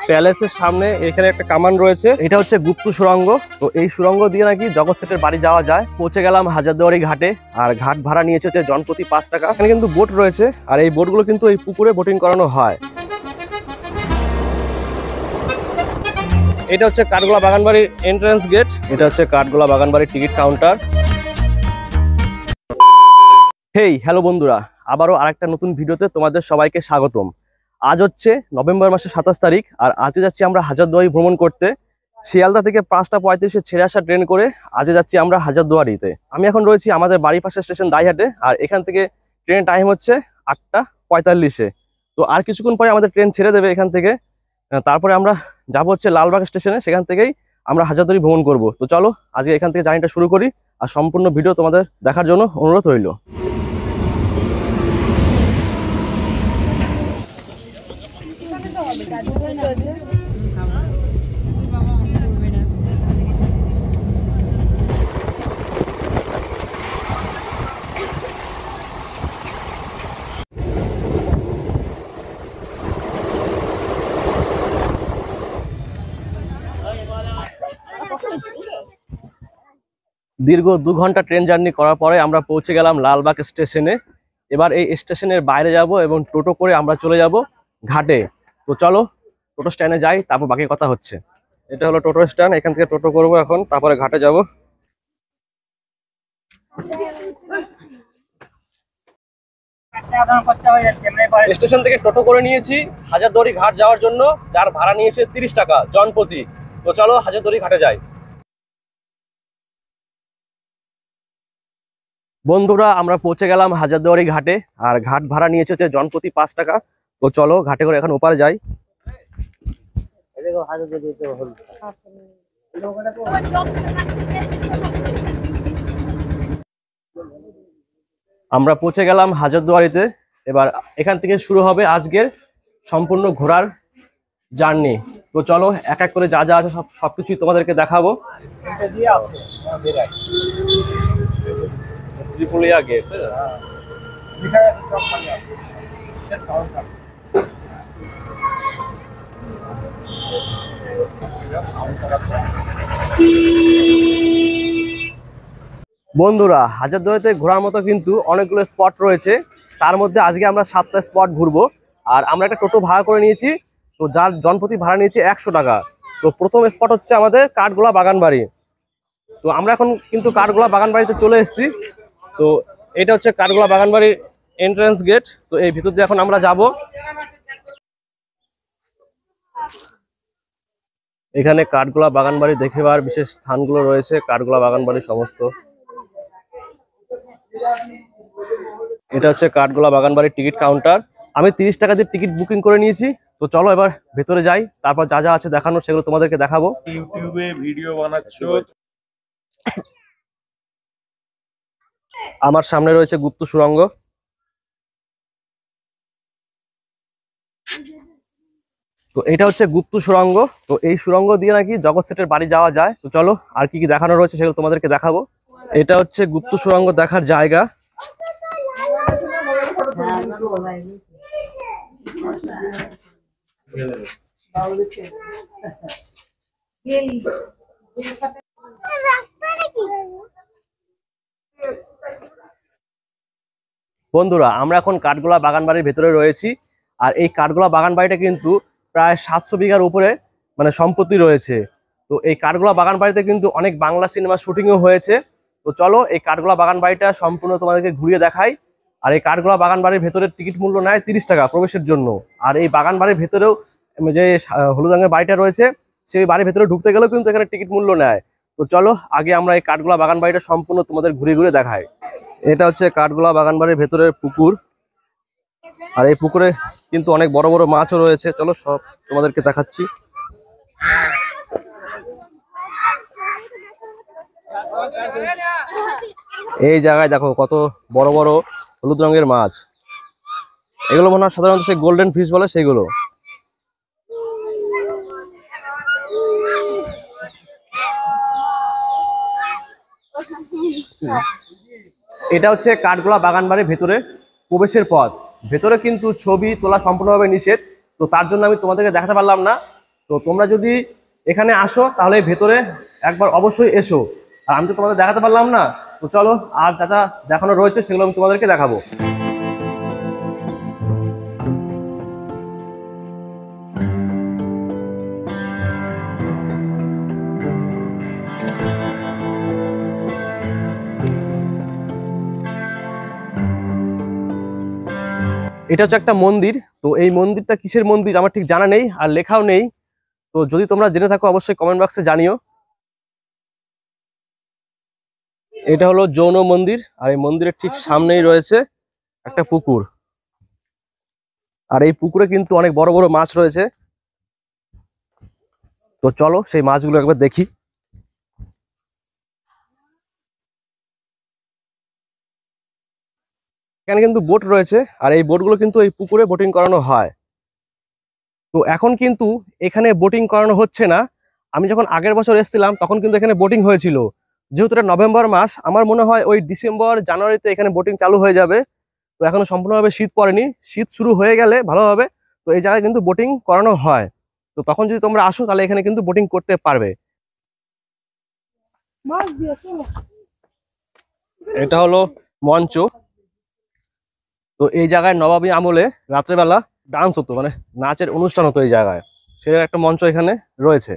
প্যালেসের সামনে এখানে একটা কামান রয়েছে, এটা হচ্ছে গুপ্ত সুড়ঙ্গ। তো এই সুড়ঙ্গ দিয়ে নাকি জগৎ সেটের বাড়ি যাওয়া যায়। পৌঁছে গেলাম হাজারদুয়ারি ঘাটে, আর ঘাট ভাড়া নিয়েছে হচ্ছে জনপ্রতি 5 টাকা। এখানে কিন্তু বোট রয়েছে, আর এই বোটগুলো কিন্তু এই পুকুরে বোটিং করানো হয়। এটা হচ্ছে কাঠগোলা বাগানবাড়ির এন্ট্রান্স গেট, এটা হচ্ছে কাঠগোলা বাগানবাড়ির টিকিট কাউন্টার। হেই হ্যালো বন্ধুরা, আবারও আরেকটা নতুন ভিডিওতে তোমাদের সবাইকে স্বাগতম। আজ হচ্ছে নভেম্বর মাসের 27 তারিখ, আর আজকে যাচ্ছি আমরা হাজারদুয়ারি ভ্রমণ করতে। শিয়ালদা থেকে 5টা 35-এ ছেড়ে আসা ট্রেন করে আজকে যাচ্ছি আমরা হাজারদুয়ারিতে। আমি এখন রয়েছি আমাদের বাড়ির পাশের স্টেশন দাইহাটে, আর এখান থেকে ট্রেনের টাইম হচ্ছে 8টা 45-এ। তো আর কিছুক্ষণ পরে আমাদের ট্রেন ছেড়ে দেবে এখান থেকে। তারপরে আমরা যাবো হচ্ছে লালবাগ স্টেশনে, সেখান থেকেই আমরা হাজারদুয়ারি ভ্রমণ করব। তো চলো আজকে এখান থেকে জার্নিটা শুরু করি, আর সম্পূর্ণ ভিডিও তোমাদের দেখার জন্য অনুরোধ রইল। দীর্ঘ 2 ঘন্টা ট্রেন জার্নি করার পরে আমরা পৌঁছে গেলাম লালবাগ স্টেশনে। এবার এই স্টেশনের বাইরে যাব এবং টোটো করে আমরা চলে যাব ঘাটে। তো চলো টোটো স্ট্যান্ডে যাই, তারপর বাকি কথা হচ্ছে। এটা হলো টোটো স্ট্যান্ড, এখান থেকে টোটো করব এখন, তারপরে ঘাটে যাব। স্টেশন থেকে টোটো করে নিয়েছি হাজারদুয়ারি ঘাট যাওয়ার জন্য, যার ভাড়া নিয়েছে 30 টাকা জনপ্রতি। তো চলো হাজারদুয়ারি ঘাটে যাই। বন্ধুরা আমরা পৌঁছে গেলাম হাজারদুয়ারি ঘাটে, আর ঘাট ভাড়া নিয়েছে হচ্ছে জনপ্রতি 5 টাকা। তো চলো ঘাটে করে এখন ওপারে যাই। আমরা পৌঁছে গেলাম হাজারদুয়ারিতে। এবার এখান থেকে শুরু হবে আজকের সম্পূর্ণ ঘোরার জার্নি। তো চলো এক এক করে যা যা আছে সবকিছুই তোমাদেরকে দেখাবো। ত্রিপুলিয়া গেট। বন্ধুরা হাজারদুয়ারিতে ঘোরার মতো কিন্তু অনেকগুলো স্পট রয়েছে, তার মধ্যে আজকে আমরা 7টা স্পট ঘুরবো। আর আমরা একটা টোটো ভাড়া করে নিয়েছি, তো যার জনপ্রতি ভাড়া নিয়েছি 100 টাকা। তো প্রথম স্পট হচ্ছে আমাদের কাঠগোলা বাগানবাড়ি। তো আমরা এখন কিন্তু কাঠগোলা বাগানবাড়িতে চলে এসেছি। তো এটা হচ্ছে কাঠগোলা বাগানবাড়ির এন্ট্রান্স গেট। তো এই ভিতর দিয়ে এখন আমরা যাব। এখানে কাঠগোলা বাগানবাড়ি দেখেবার বিশেষ স্থানগুলো রয়েছে, কাঠগোলা বাগানবাড়ির সমস্ত। এটা হচ্ছে কাঠগোলা বাগানবাড়ির টিকিট কাউন্টার। আমি 30 টাকা দিয়ে টিকিট বুকিং করে নিয়েছি। তো চলো এবার ভেতরে যাই, তারপর যা যা আছে দেখানো সেগুলো তোমাদেরকে দেখাবো। ইউটিউবে ভিডিও বানাচ্ছো? আমার সামনে রয়েছে গুপ্ত সুড়ঙ্গ। তো এটা হচ্ছে গুপ্ত সুড়ঙ্গ। তো এই সুড়ঙ্গ দিয়ে নাকি জগৎ সেটের বাড়ি যাওয়া যায়। তো চলো আর কি কি দেখানো রয়েছে সেগুলো তোমাদেরকে দেখাবো। এটা হচ্ছে গুপ্ত সুড়ঙ্গ দেখার জায়গা। বন্ধুরা আমরা এখন কাঠগোলা বাগানবাড়ির ভেতরে রয়েছি, আর এই কাঠগোলা বাগানবাড়িটা কিন্তু প্রায় 700 বিঘার উপরে মানে সম্পত্তি রয়েছে। তো এই কাঠগোলা বাগানবাড়িতে কিন্তু অনেক বাংলা সিনেমা শুটিংও হয়েছে। তো চলো এই কাঠগোলা বাগানবাড়িটা সম্পূর্ণ তোমাদেরকে ঘুরিয়ে দেখাই। আর এই কাঠগোলা বাগানবাড়ির ভেতরে টিকিট মূল্য নেয় 30 টাকা প্রবেশের জন্য। আর এই বাগানবাড়ির ভেতরেও যে হলুদ রঙের বাড়িটা রয়েছে, সেই বাড়ির ভেতরে ঢুকতে গেলেও কিন্তু এখানে টিকিট মূল্য নেয়। তো চলো আগে আমরা এই কাঠগোলা বাগানবাড়িটা সম্পূর্ণ তোমাদের ঘুরে ঘুরে দেখাই। এটা হচ্ছে কাঠগোলা বাগানবাড়ির ভেতরের পুকুর, আর এই পুকুরে কিন্তু অনেক বড় বড় মাছও রয়েছে। চলো সব তোমাদেরকে দেখাচ্ছি। এই জায়গায় দেখো কত বড় বড় হলুদ রঙের মাছ। এগুলো মনে হয় সাধারণত সেই গোল্ডেন ফিশ বলে সেইগুলো। এটা হচ্ছে কাঠগোলা বাগানবাড়ির ভেতরে প্রবেশের পথ। ভেতরে কিন্তু ছবি তোলা সম্পূর্ণভাবে নিষেধ, তো তার জন্য আমি তোমাদেরকে দেখাতে পারলাম না। তো তোমরা যদি এখানে আসো তাহলে ভেতরে একবার অবশ্যই এসো। আর আমি তো তোমাদের দেখাতে পারলাম না, তো চলো আর যা যা দেখানো রয়েছে সেগুলো আমি তোমাদেরকে দেখাবো। এটা হচ্ছে একটা মন্দির। তো এই মন্দিরটা কিসের মন্দির আমার ঠিক জানা নেই, আর লেখাও নেই। তো যদি তোমরা জেনে থাকো অবশ্যই কমেন্ট বক্সে জানিও। এটা হলো জৈন মন্দির, আর এই মন্দিরের ঠিক সামনেই রয়েছে একটা পুকুর। আর এই পুকুরে কিন্তু অনেক বড় বড় মাছ রয়েছে। তো চলো সেই মাছগুলো একবার দেখি। এখানে কিন্তু বোট রয়েছে, আর এই বোটগুলো কিন্তু এই পুকুরে বোটিং করানো হয়। তো এখন কিন্তু এখানে বোটিং করানো হচ্ছে না। আমি যখন আগের বছর এসেছিলাম তখন কিন্তু এখানে বোটিং হয়েছিল। যেহেতু এটা নভেম্বর মাস, আমার মনে হয় ওই ডিসেম্বর জানুয়ারিতে এখানে বোটিং চালু হয়ে যাবে। তো এখনো সম্পূর্ণভাবে শীত পড়েনি, শীত শুরু হয়ে গেলে ভালো হবে। তো এই জায়গায় কিন্তু বোটিং করানো হয়। তো তখন যদি তোমরা আসো তাহলে এখানে কিন্তু বোটিং করতে পারবে। এটা হলো মঞ্চ। তো এই জায়গায় নবাবী আমলে রাত্রেবেলা ডান্স হতো, মানে নাচের অনুষ্ঠান হতো এই জায়গায়। সেটার একটা মঞ্চ এখানে রয়েছে।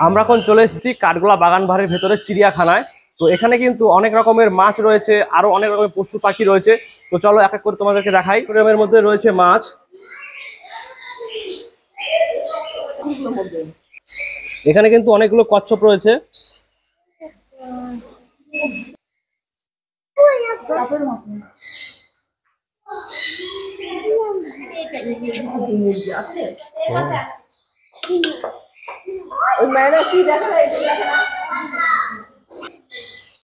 আমরা এখন চলে এসেছি কাঠগোলা বাগান বাড়ির ভেতরে চিড়িয়াখানায়। তো এখানে কিন্তু অনেক রকমের মাছ রয়েছে, আরো অনেক রকমের পশু পাখি রয়েছে। তো চলো এক এক করে তোমাদেরকে দেখাই। এর মধ্যে রয়েছে মাছ, এখানে কিন্তু অনেকগুলো কচ্ছপ রয়েছে।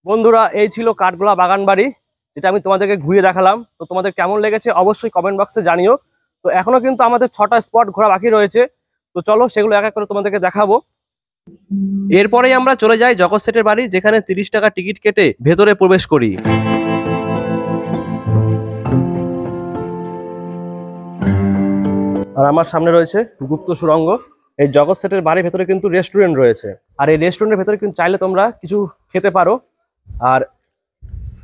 বন্ধুরা, এই ছিল কাঠগোলা বাগান বাড়ি, যেটা আমি তোমাদেরকে ঘুরিয়ে দেখালাম। তো তোমাদের কেমন লেগেছে অবশ্যই কমেন্ট বক্সে জানিও। তো এখনো কিন্তু আমাদের 6টা স্পট ঘোরা বাকি রয়েছে। তো চলো সেগুলো এক এক করে তোমাদেরকে দেখাবো। এরপরেই আমরা চলে যাই জগৎ সেটের বাড়ি, যেখানে 30 টাকা টিকিট কেটে ভেতরে প্রবেশ করি। আর আমার সামনে রয়েছে গুপ্ত সুড়ঙ্গ। এই জগৎ সেটের বাড়ির ভেতরে কিন্তু রেস্টুরেন্ট রয়েছে, আর এই রেস্টুরেন্টের ভেতরে কিন্তু চাইলে তোমরা কিছু খেতে পারো। আর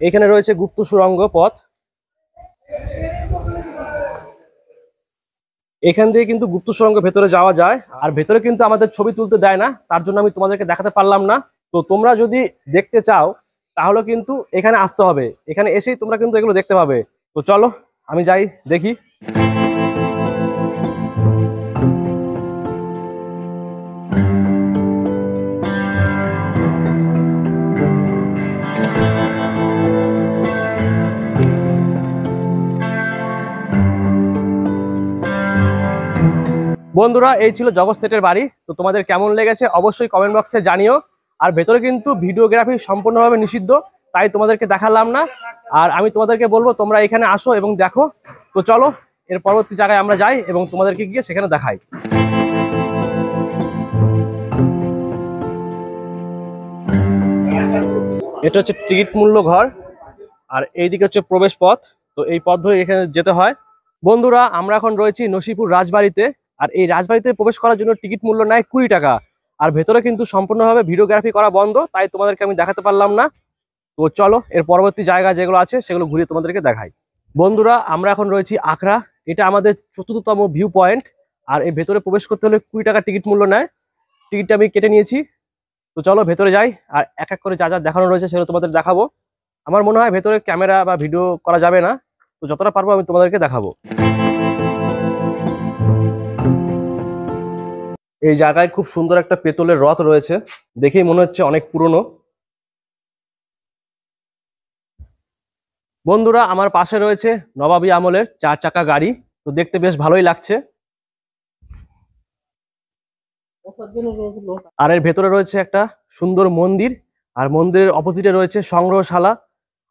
এখানে রয়েছে গুপ্ত সুড়ঙ্গ পথ, এখান দিয়ে কিন্তু গুপ্ত সুড়ঙ্গের ভেতরে যাওয়া যায়। আর ভেতরে কিন্তু আমাদের ছবি তুলতে দেয় না, তার জন্য আমি তোমাদেরকে দেখাতে পারলাম না। তো তোমরা যদি দেখতে চাও তাহলে কিন্তু এখানে আসতে হবে, এখানে এসেই তোমরা কিন্তু এগুলো দেখতে পাবে। তো চলো আমি যাই দেখি। বন্ধুরা, এই ছিল জগৎ সেটের বাড়ি। তো তোমাদের কেমন লেগেছে অবশ্যই কমেন্ট বক্সে জানিও। আর ভেতরে কিন্তু ভিডিওগ্রাফি সম্পূর্ণভাবে নিষিদ্ধ, তাই তোমাদেরকে দেখালাম না। আর আমি তোমাদেরকে বলবো তোমরা এখানে আসো এবং দেখো। তো চলো এর পরবর্তী জায়গায় আমরা যাই এবং তোমাদেরকে গিয়ে সেখানে দেখাই। এটা হচ্ছে টিকিট মূল্য ঘর, আর এইদিকে হচ্ছে প্রবেশ পথ। তো এই পথ ধরে এখানে যেতে হয়। বন্ধুরা, আমরা এখন রয়েছি নসিপুর রাজবাড়িতে। আর এই রাজবাড়িতে প্রবেশ করার জন্য টিকিট মূল্য নেয় 20 টাকা। আর ভেতরে কিন্তু সম্পূর্ণভাবে ভিডিওগ্রাফি করা বন্ধ, তাই তোমাদেরকে আমি দেখাতে পারলাম না। তো চলো এর পরবর্তী জায়গা যেগুলো আছে সেগুলো ঘুরিয়ে তোমাদেরকে দেখাই। বন্ধুরা, আমরা এখন রয়েছি আখড়া। এটা আমাদের 4র্থতম ভিউ পয়েন্ট। আর এই ভেতরে প্রবেশ করতে হলে 20 টাকা টিকিট মূল্য নেয়। টিকিটটা আমি কেটে নিয়েছি। তো চলো ভেতরে যাই, আর এক এক করে যা যা দেখানো রয়েছে সেগুলো তোমাদের দেখাবো। আমার মনে হয় ভেতরে ক্যামেরা বা ভিডিও করা যাবে না, তো যতটা পারবো আমি তোমাদেরকে দেখাবো। এই জায়গায় খুব সুন্দর একটা পেতলের রথ রয়েছে, দেখেই মনে হচ্ছে অনেক পুরনো। বন্ধুরা, আমার পাশে রয়েছে নবাবী আমলের 4 চাকা গাড়ি। তো দেখতে বেশ ভালোই লাগছে। আর এর ভেতরে রয়েছে একটা সুন্দর মন্দির, আর মন্দিরের অপোজিটে রয়েছে সংগ্রহশালা।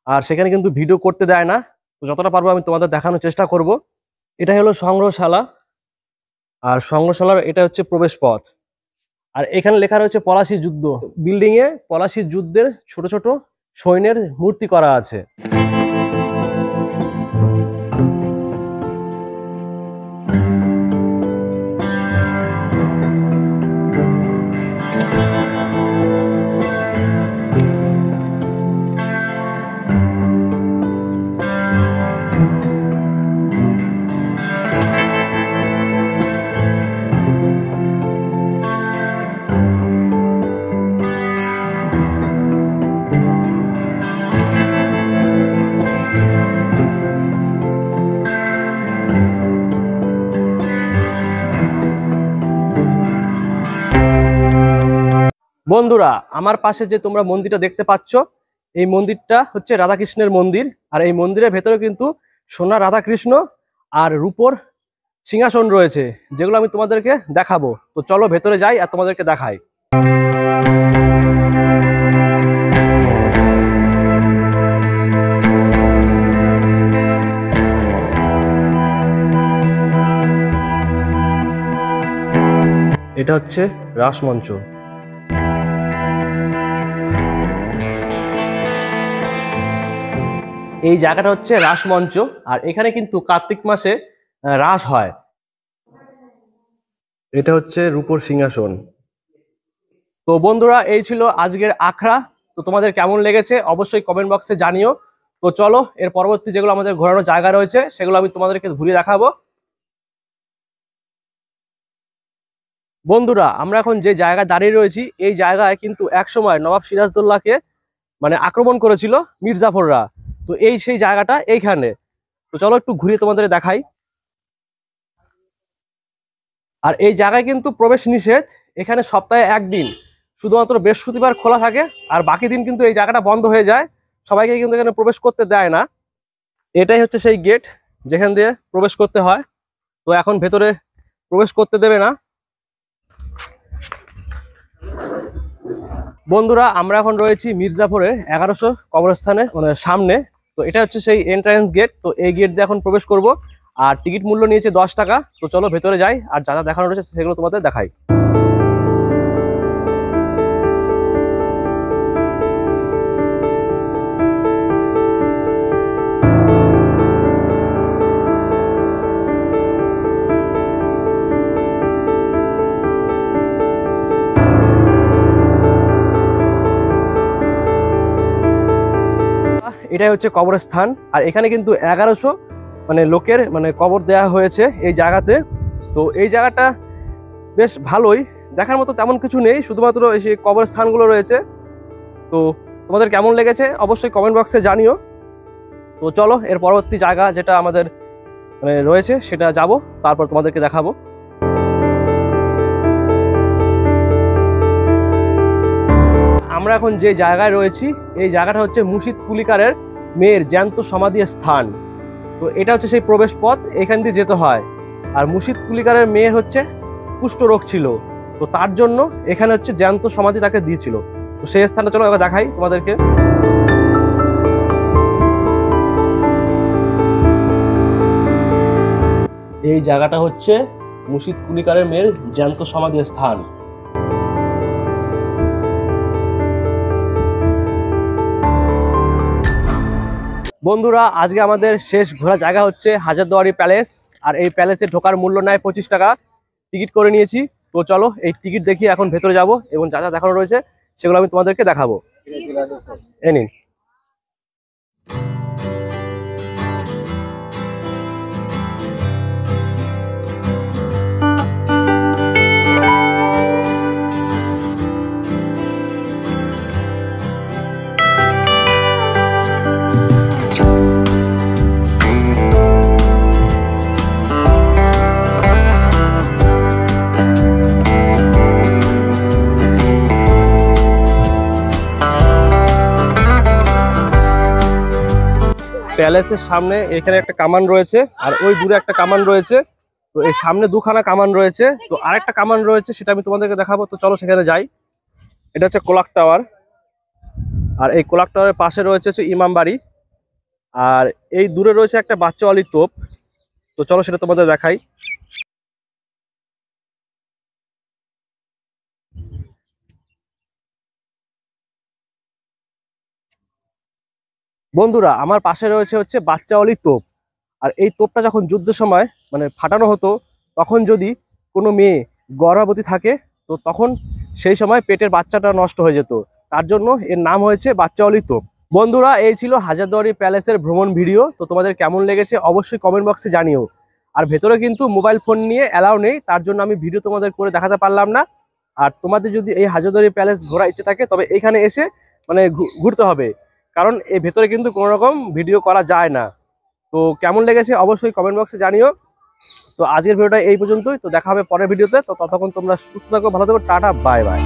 আর সেখানে কিন্তু ভিডিও করতে দেয় না, তো যতটা পারবো আমি তোমাদের দেখানোর চেষ্টা করব। এটা হলো সংগ্রহশালা। আর সংগ্রহশালার এটা হচ্ছে প্রবেশ পথ। আর এখানে লেখা রয়েছে পলাশী যুদ্ধ। বিল্ডিং এ পলাশী যুদ্ধের ছোট ছোট সৈন্যের মূর্তি করা আছে। বন্ধুরা, আমার পাশে যে তোমরা মন্দিরটা দেখতে পাচ্ছ, এই মন্দিরটা হচ্ছে রাধাকৃষ্ণের মন্দির। আর এই মন্দিরের ভেতরে কিন্তু সোনা রাধাকৃষ্ণ আর রূপোর সিংহাসন রয়েছে, যেগুলো আমি তোমাদেরকে দেখাবো। তো চলো ভেতরে যাই আর তোমাদেরকে দেখাই। এটা হচ্ছে রাসমঞ্চ। এই জায়গাটা হচ্ছে রাসমঞ্চ, আর এখানে কিন্তু কার্তিক মাসে রাস হয়। এটা হচ্ছে রূপোর সিংহাসন। তো বন্ধুরা, এই ছিল আজকের আখড়া। তো তোমাদের কেমন লেগেছে অবশ্যই কমেন্ট বক্সে জানিও। তো চলো, এর পরবর্তী যেগুলো আমাদের ঘোরানোর জায়গা রয়েছে সেগুলো আমি তোমাদেরকে ঘুরিয়ে দেখাবো। বন্ধুরা, আমরা এখন যে জায়গায় দাঁড়িয়ে রয়েছি, এই জায়গায় কিন্তু একসময় নবাব সিরাজদৌল্লাকে মানে আক্রমণ করেছিল মির্জাফররা। তো এই সেই জায়গাটা এইখানে। তো চলো একটু ঘুরিয়ে তোমাদের দেখাই। আর এই জায়গায় কিন্তু প্রবেশ নিষেধ। এখানে সপ্তাহে একদিন শুধুমাত্র বৃহস্পতিবার খোলা থাকে, আর বাকি দিন কিন্তু এই জায়গাটা বন্ধ হয়ে যায়। সবাইকে কিন্তু এখানে প্রবেশ করতে দেয় না। এটাই হচ্ছে সেই গেট যেখান দিয়ে প্রবেশ করতে হয়। তো এখন ভেতরে প্রবেশ করতে দেবে না। বন্ধুরা, আমরা এখন রয়েছি মির্জাপুরে 1100 কবরস্থানে মানে সামনে। তো এটা হচ্ছে সেই এন্ট্রান্স গেট। তো এই গেট দিয়ে এখন প্রবেশ করব। আর টিকিট মূল্য নিয়েছে 10 টাকা। তো চলো ভেতরে যাই আর যা যা দেখানো রয়েছে সেগুলো তোমাদের দেখাই। এটাই হচ্ছে কবরস্থান। আর এখানে কিন্তু 1100 মানে লোকের মানে কবর দেয়া হয়েছে এই জায়গাতে। তো এই জায়গাটা বেশ ভালোই, দেখার মতো তেমন কিছু নেই, শুধুমাত্র এই সেই কবরস্থানগুলো রয়েছে। তো তোমাদের কেমন লেগেছে অবশ্যই কমেন্ট বক্সে জানিও। তো চলো, এর পরবর্তী জায়গা যেটা আমাদের মানে রয়েছে সেটা যাব, তারপর তোমাদেরকে দেখাবো। আমরা এখন যে জায়গায় রয়েছি, এই জায়গাটা হচ্ছে মুর্শিদ কুলিকারের মেয়ের জ্যান্ত সমাধি স্থান। তো এটা হচ্ছে সেই প্রবেশ পথ, এখান দিয়ে যেতে হয়। আর মুর্শিদ কুলিকারের মেয়ের হচ্ছে কুষ্ঠ রোগ ছিল, তো তার জন্য এখানে হচ্ছে জ্যান্ত সমাধি তাকে দিয়েছিল। তো সেই স্থানটা চলো এবার দেখাই তোমাদেরকে। এই জায়গাটা হচ্ছে মুর্শিদ কুলিকারের মেয়ের জ্যান্ত সমাধি স্থান। বন্ধুরা, আজকে আমাদের শেষ ঘোরা জায়গা হচ্ছে হাজারদুয়ারি প্যালেস। আর এই প্যালেসে ঢোকার মূল্য নেয় 25 টাকা। টিকিট করে নিয়েছি। তো চলো এই টিকিট দেখিয়ে এখন ভেতরে যাব এবং যা যা দেখানো রয়েছে সেগুলো আমি তোমাদেরকে দেখাবো। এই নিন। প্যালেসের সামনে এখানে একটা কামান রয়েছে, আর ওই দূরে একটা কামান রয়েছে। তো এই সামনে দুখানা কামান রয়েছে। তো আরেকটা কামান রয়েছে, সেটা আমি তোমাদেরকে দেখাবো। তো চলো সেখানে যাই। এটা হচ্ছে কোলাক টাওয়ার। আর এই কোলাক টাওয়ারের পাশে রয়েছে হচ্ছে ইমামবাড়ি। আর এই দূরে রয়েছে একটা বাচ্চাওয়ালি তোপ। তো চলো সেটা তোমাদের দেখাই। বন্ধুরা, আমার পাশে রয়েছে হচ্ছে বাচ্চাওয়ালি তোপ। আর এই তোপটা যখন যুদ্ধের সময় মানে ফাটানো হতো, তখন যদি কোনো মেয়ে গর্ভবতী থাকে, তো তখন সেই সময় পেটের বাচ্চাটা নষ্ট হয়ে যেত। তার জন্য এর নাম হয়েছে বাচ্চাওয়ালি তোপ। বন্ধুরা, এই ছিল হাজারদুয়ারি প্যালেসের ভ্রমণ ভিডিও। তো তোমাদের কেমন লেগেছে অবশ্যই কমেন্ট বক্সে জানিও। আর ভেতরে কিন্তু মোবাইল ফোন নিয়ে অ্যালাউ নেই, তার জন্য আমি ভিডিও তোমাদের করে দেখাতে পারলাম না। আর তোমাদের যদি এই হাজারদুয়ারি প্যালেস ঘোরার ইচ্ছে থাকে, তবে এখানে এসে মানে ঘুরতে হবে, কারণ এই ভেতরে কিন্তু কোনো রকম ভিডিও করা যায় না। তো কেমন লেগেছে অবশ্যই কমেন্ট বক্সে জানিও। তো আজকের ভিডিওটা এই পর্যন্তই। তো দেখা হবে পরের ভিডিওতে। তো ততক্ষণ তোমরা সুস্থ থাকো, ভালো থাকো, টাটা, বাই বাই।